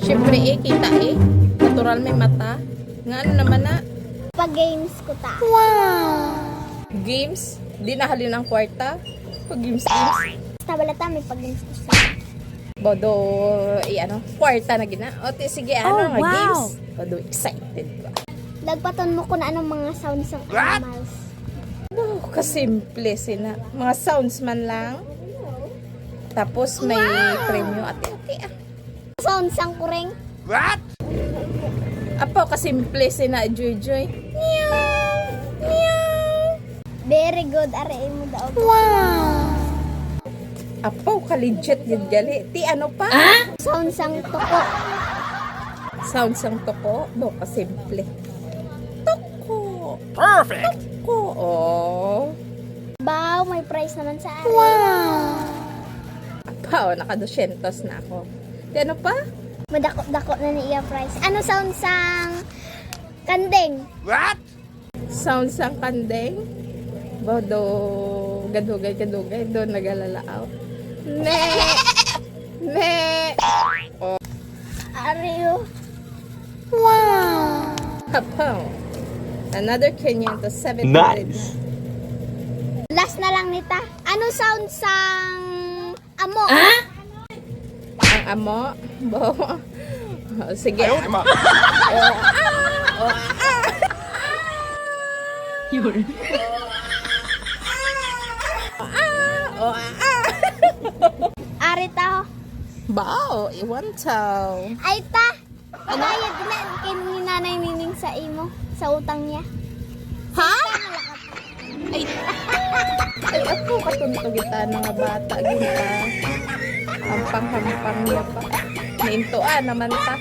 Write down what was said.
Siyempre kita natural may mata. Nga ano naman na? Pag-games ko ta. Games? Di nahalin ang kwarta? Pag games. Basta balata may pag-games ko sa. Bodo, kwarta na gina. O, sige, games? Bodo, excited ba? Lagpaton mo ko na anong mga sounds ng animals. Kasimple sina. Mga sounds man lang. Tapos may premyo. Ate. Sounds ang kureng. Apo, kasimple sina, Joy. Very good. Aray mo daw. Apo, ka-legit yun gali. Ti ano pa? Sounds ang toko. Sounds ang toko. Kasimple. Toko. Perfect! Toko. Oh. Bow, may prize naman sa akin. Apo, naka-200 na ako. Ti ano pa? Madako-dako na ni iya prize. Ano sounds ang kandeng? What? Sounds ang kandeng. Bodo, gadugay, doon nagalalaaw. Ne! Ariyo. Apo. Another Kenyan to 700. Nice. Last na lang nita. Ano sounds ang amo? Ang amo. Sige. Ayaw, ma. Ari ta. Bao, iwan taw. Ay ta. Bayad na kay ni nanay nining sa imo sa utang niya. Ha? Ay, ako katunto kita mga bata ginta. Hampang niya pa. Naintuan naman ta.